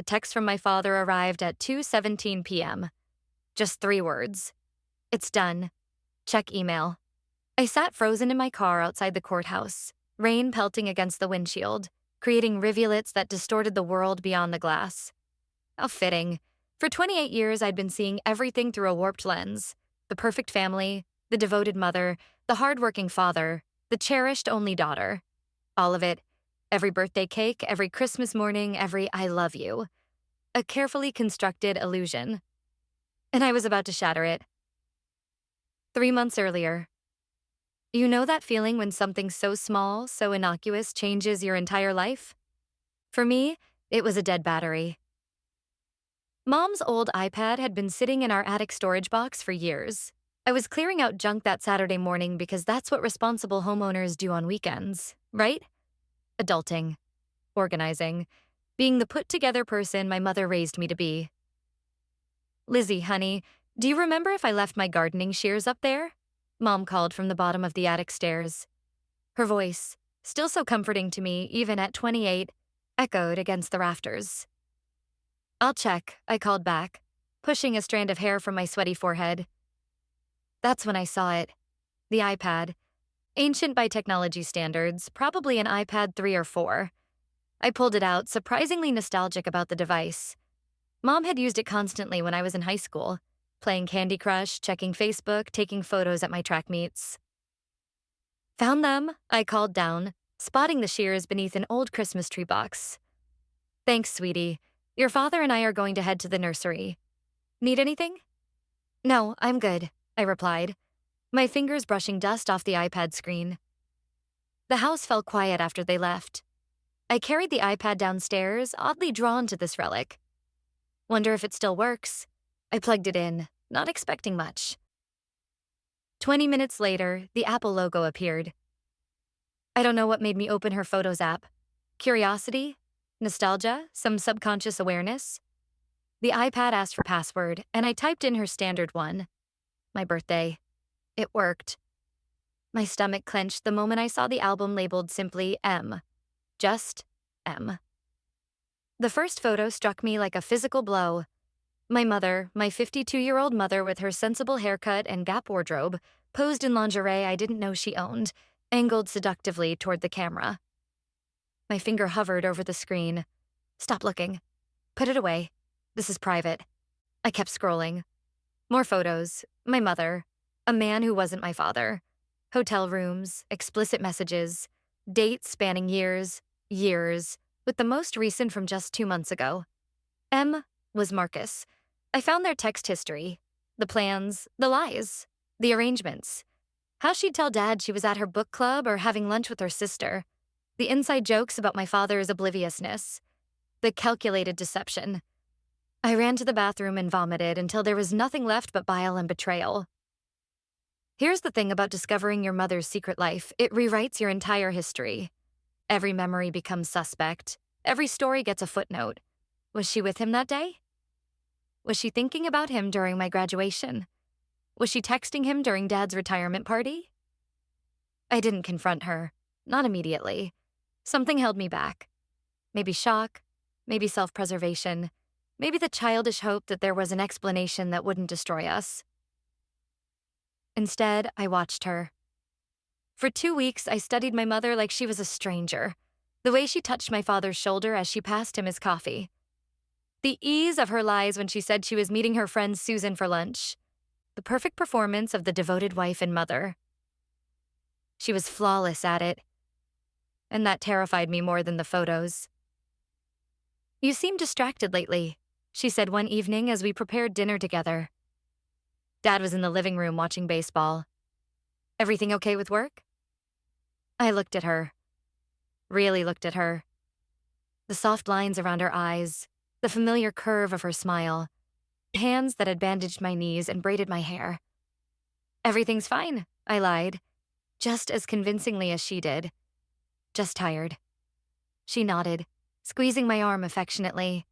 the text from my father arrived at 2:17 p.m. Just 3 words. It's done. Check email. I sat frozen in my car outside the courthouse, rain pelting against the windshield, creating rivulets that distorted the world beyond the glass. How fitting. For 28 years, I'd been seeing everything through a warped lens. The perfect family, the devoted mother, the hardworking father, the cherished only daughter. All of it. Every birthday cake, every Christmas morning, every I love you. A carefully constructed illusion. And I was about to shatter it. 3 months earlier. You know that feeling when something so small, so innocuous changes your entire life? For me, it was a dead battery. Mom's old iPad had been sitting in our attic storage box for years. I was clearing out junk that Saturday morning because that's what responsible homeowners do on weekends, right? Adulting, organizing, being the put-together person my mother raised me to be. Lizzie, honey, do you remember if I left my gardening shears up there? Mom called from the bottom of the attic stairs. Her voice, still so comforting to me even at 28, echoed against the rafters. I'll check, I called back, pushing a strand of hair from my sweaty forehead. That's when I saw it. The iPad. Ancient by technology standards, probably an iPad 3 or 4. I pulled it out, surprisingly nostalgic about the device. Mom had used it constantly when I was in high school, playing Candy Crush, checking Facebook, taking photos at my track meets. Found them, I called down, spotting the shears beneath an old Christmas tree box. Thanks, sweetie. Your father and I are going to head to the nursery. Need anything? No, I'm good, I replied, my fingers brushing dust off the iPad screen. The house fell quiet after they left. I carried the iPad downstairs, oddly drawn to this relic. Wonder if it still works. I plugged it in, not expecting much. 20 minutes later, the Apple logo appeared. I don't know what made me open her Photos app. Curiosity? Nostalgia? Some subconscious awareness? The iPad asked for password, and I typed in her standard one. My birthday. It worked. My stomach clenched the moment I saw the album labeled simply M. Just M. The first photo struck me like a physical blow. My mother, my 52-year-old mother with her sensible haircut and Gap wardrobe, posed in lingerie I didn't know she owned, angled seductively toward the camera. My finger hovered over the screen. Stop looking. Put it away. This is private. I kept scrolling. More photos. My mother. A man who wasn't my father. Hotel rooms. Explicit messages. Dates spanning years. With the most recent from just 2 months ago. M was Marcus. I found their text history. The plans. The lies. The arrangements. How she'd tell Dad she was at her book club or having lunch with her sister. The inside jokes about my father's obliviousness. The calculated deception. I ran to the bathroom and vomited until there was nothing left but bile and betrayal. Here's the thing about discovering your mother's secret life. It rewrites your entire history. Every memory becomes suspect. Every story gets a footnote. Was she with him that day? Was she thinking about him during my graduation? Was she texting him during Dad's retirement party? I didn't confront her. Not immediately. Something held me back. Maybe shock. Maybe self-preservation. Maybe the childish hope that there was an explanation that wouldn't destroy us. Instead, I watched her. For 2 weeks, I studied my mother like she was a stranger. The way she touched my father's shoulder as she passed him his coffee. The ease of her lies when she said she was meeting her friend Susan for lunch. The perfect performance of the devoted wife and mother. She was flawless at it. And that terrified me more than the photos. You seem distracted lately, she said one evening as we prepared dinner together. Dad was in the living room watching baseball. Everything okay with work? I looked at her. Really looked at her. The soft lines around her eyes, the familiar curve of her smile, hands that had bandaged my knees and braided my hair. Everything's fine, I lied, just as convincingly as she did. Just tired. She nodded, squeezing my arm affectionately.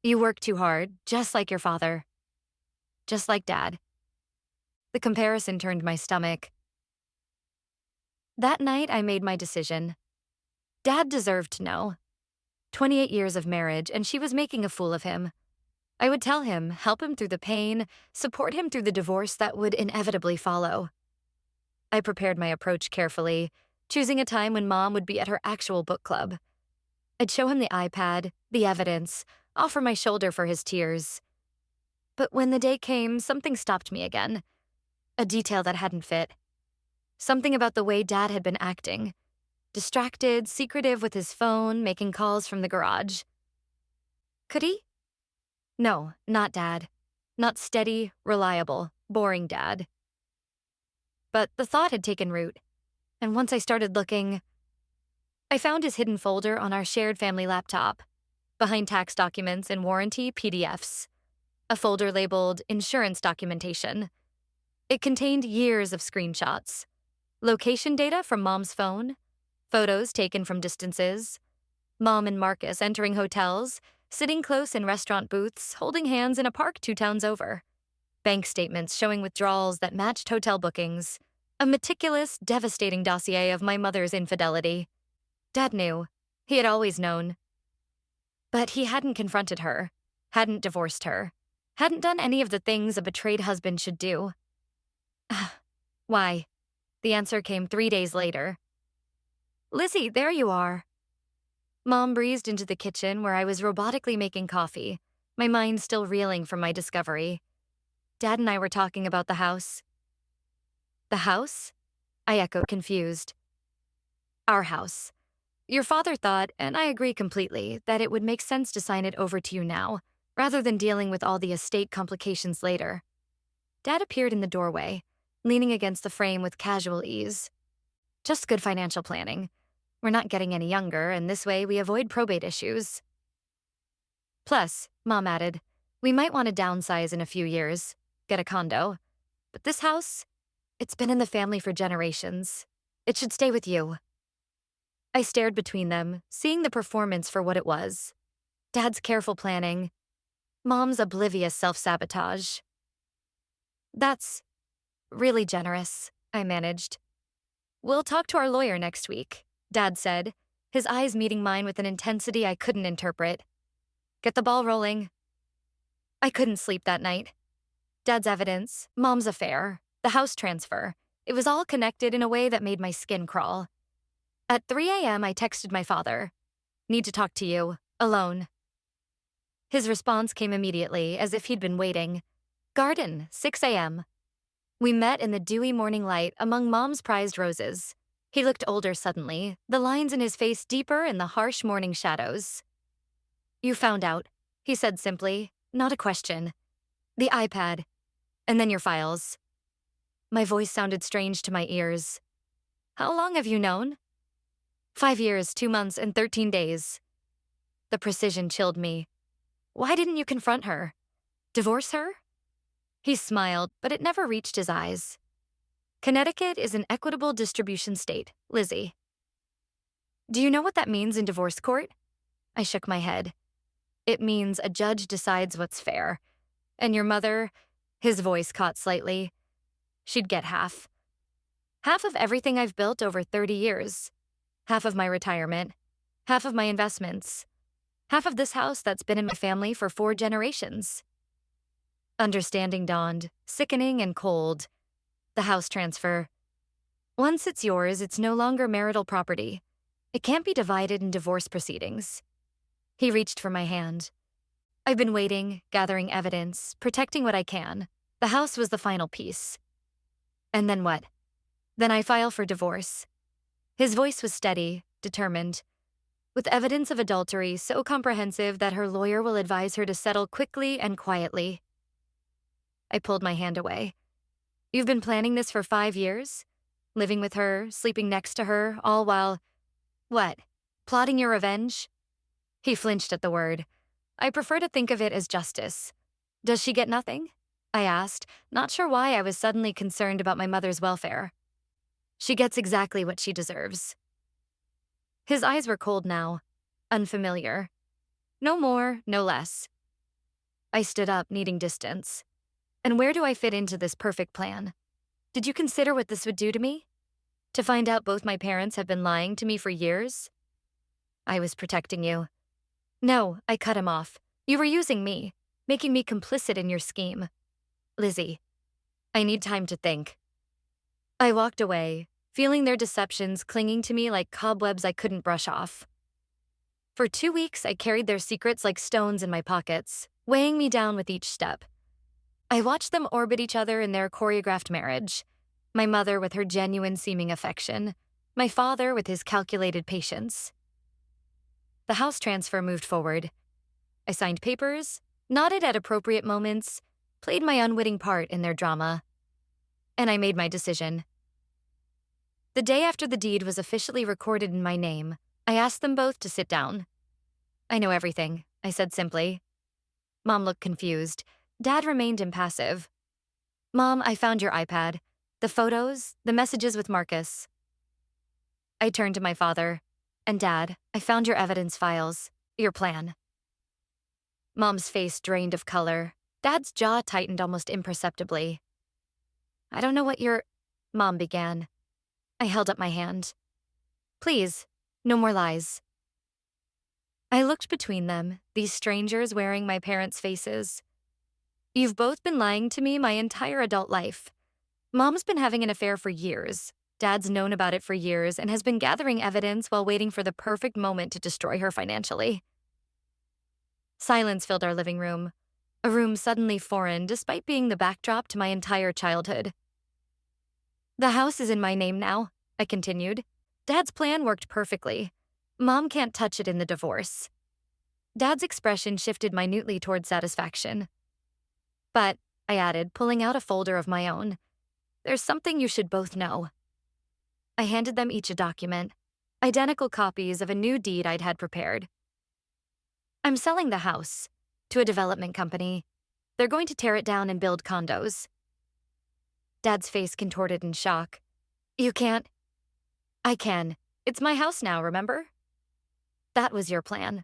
You work too hard, just like your father. Just like Dad. The comparison turned my stomach. That night, I made my decision. Dad deserved to know. 28 years of marriage, and she was making a fool of him. I would tell him, help him through the pain, support him through the divorce that would inevitably follow. I prepared my approach carefully, choosing a time when Mom would be at her actual book club. I'd show him the iPad, the evidence, offer my shoulder for his tears. But when the day came, something stopped me again. A detail that hadn't fit. Something about the way Dad had been acting. Distracted, secretive with his phone, making calls from the garage. Could he? No, not Dad. Not steady, reliable, boring Dad. But the thought had taken root, and once I started looking, I found his hidden folder on our shared family laptop, behind tax documents and warranty PDFs, a folder labeled Insurance Documentation. It contained years of screenshots, location data from Mom's phone, photos taken from distances, Mom and Marcus entering hotels, sitting close in restaurant booths, holding hands in a park 2 towns over, bank statements showing withdrawals that matched hotel bookings, a meticulous, devastating dossier of my mother's infidelity. Dad knew. He had always known. But he hadn't confronted her, hadn't divorced her, hadn't done any of the things a betrayed husband should do. Why? The answer came 3 days later. Lizzie, there you are. Mom breezed into the kitchen where I was robotically making coffee, my mind still reeling from my discovery. Dad and I were talking about the house. The house? I echoed, confused. Our house. Your father thought, and I agree completely, that it would make sense to sign it over to you now, rather than dealing with all the estate complications later. Dad appeared in the doorway, leaning against the frame with casual ease. Just good financial planning. We're not getting any younger, and this way we avoid probate issues. Plus, Mom added, we might want to downsize in a few years, get a condo. But this house, it's been in the family for generations. It should stay with you. I stared between them, seeing the performance for what it was. Dad's careful planning, Mom's oblivious self-sabotage. That's really generous, I managed. We'll talk to our lawyer next week, Dad said, his eyes meeting mine with an intensity I couldn't interpret. Get the ball rolling. I couldn't sleep that night. Dad's evidence, Mom's affair, the house transfer. It was all connected in a way that made my skin crawl. At 3 a.m., I texted my father. Need to talk to you, alone. His response came immediately, as if he'd been waiting. Garden, 6 a.m. We met in the dewy morning light among Mom's prized roses. He looked older suddenly, the lines in his face deeper in the harsh morning shadows. You found out, he said simply, not a question. The iPad, and then your files. My voice sounded strange to my ears. How long have you known? 5 years, 2 months, and 13 days. The precision chilled me. Why didn't you confront her? Divorce her? He smiled, but it never reached his eyes. Connecticut is an equitable distribution state, Lizzie. Do you know what that means in divorce court? I shook my head. It means a judge decides what's fair. And your mother, his voice caught slightly, she'd get half. Half of everything I've built over 30 years. Half of my retirement. Half of my investments. Half of this house that's been in my family for 4 generations. Understanding dawned, sickening and cold. The house transfer. Once it's yours, it's no longer marital property. It can't be divided in divorce proceedings. He reached for my hand. I've been waiting, gathering evidence, protecting what I can. The house was the final piece. And then what? Then I file for divorce. His voice was steady, determined, with evidence of adultery so comprehensive that her lawyer will advise her to settle quickly and quietly. I pulled my hand away. You've been planning this for 5 years? Living with her, sleeping next to her, all while… What? Plotting your revenge? He flinched at the word. I prefer to think of it as justice. Does she get nothing? I asked, not sure why I was suddenly concerned about my mother's welfare. She gets exactly what she deserves. His eyes were cold now, unfamiliar. No more, no less. I stood up, needing distance. And where do I fit into this perfect plan? Did you consider what this would do to me? To find out both my parents have been lying to me for years? I was protecting you. No, I cut him off. You were using me, making me complicit in your scheme. Lizzie, I need time to think. I walked away, feeling their deceptions clinging to me like cobwebs I couldn't brush off. For 2 weeks, I carried their secrets like stones in my pockets, weighing me down with each step. I watched them orbit each other in their choreographed marriage. My mother with her genuine seeming affection, my father with his calculated patience. The house transfer moved forward. I signed papers, nodded at appropriate moments, played my unwitting part in their drama, and I made my decision. The day after the deed was officially recorded in my name, I asked them both to sit down. I know everything, I said simply. Mom looked confused. Dad remained impassive. Mom, I found your iPad. The photos, the messages with Marcus. I turned to my father. And Dad, I found your evidence files, your plan. Mom's face drained of color. Dad's jaw tightened almost imperceptibly. I don't know what Mom began. I held up my hand. Please, no more lies. I looked between them, these strangers wearing my parents' faces. You've both been lying to me my entire adult life. Mom's been having an affair for years. Dad's known about it for years and has been gathering evidence while waiting for the perfect moment to destroy her financially. Silence filled our living room, a room suddenly foreign despite being the backdrop to my entire childhood. The house is in my name now, I continued. Dad's plan worked perfectly. Mom can't touch it in the divorce. Dad's expression shifted minutely toward satisfaction. But, I added, pulling out a folder of my own, there's something you should both know. I handed them each a document, identical copies of a new deed I'd had prepared. I'm selling the house to a development company. They're going to tear it down and build condos. Dad's face contorted in shock. You can't. I can. It's my house now, remember? That was your plan.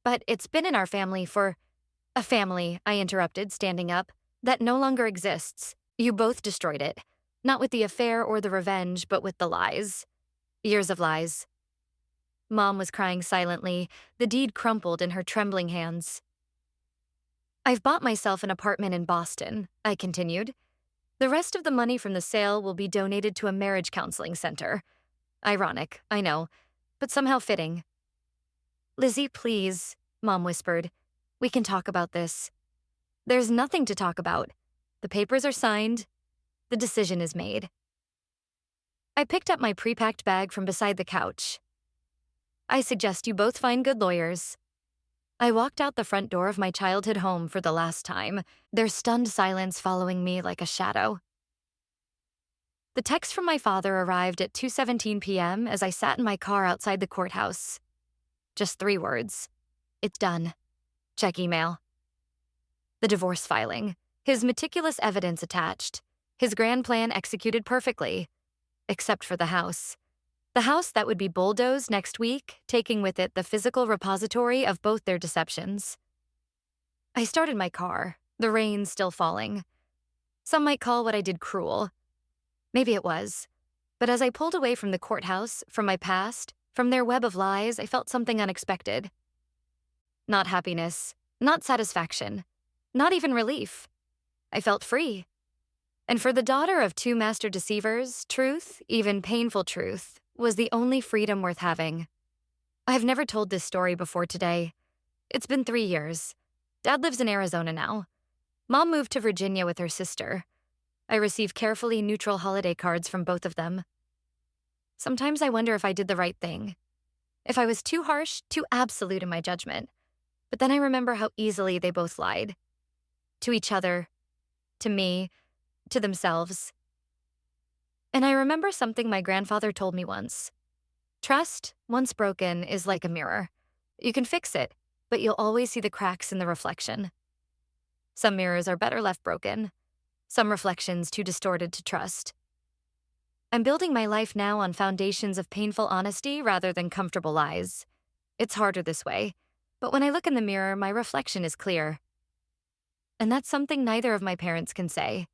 But it's been in our family for... A family, I interrupted, standing up, that no longer exists. You both destroyed it. Not with the affair or the revenge, but with the lies. Years of lies. Mom was crying silently, the deed crumpled in her trembling hands. I've bought myself an apartment in Boston, I continued. The rest of the money from the sale will be donated to a marriage counseling center. Ironic, I know, but somehow fitting. Lizzie, please, Mom whispered. We can talk about this. There's nothing to talk about. The papers are signed. The decision is made. I picked up my pre-packed bag from beside the couch. I suggest you both find good lawyers. I walked out the front door of my childhood home for the last time, their stunned silence following me like a shadow. The text from my father arrived at 2:17 p.m. as I sat in my car outside the courthouse. Just 3 words. It's done. Check email. The divorce filing. His meticulous evidence attached. His grand plan executed perfectly. Except for the house. The house that would be bulldozed next week, taking with it the physical repository of both their deceptions. I started my car, the rain still falling. Some might call what I did cruel. Maybe it was. But as I pulled away from the courthouse, from my past, from their web of lies, I felt something unexpected. Not happiness, not satisfaction, not even relief. I felt free. And for the daughter of 2 master deceivers, truth, even painful truth, was the only freedom worth having. I've never told this story before today. It's been 3 years. Dad lives in Arizona now. Mom moved to Virginia with her sister. I receive carefully neutral holiday cards from both of them. Sometimes I wonder if I did the right thing. If I was too harsh, too absolute in my judgment. But then I remember how easily they both lied. To each other, to me, to themselves. And I remember something my grandfather told me once. Trust, once broken, is like a mirror. You can fix it, but you'll always see the cracks in the reflection. Some mirrors are better left broken. Some reflections too distorted to trust. I'm building my life now on foundations of painful honesty rather than comfortable lies. It's harder this way, but when I look in the mirror, my reflection is clear. And that's something neither of my parents can say.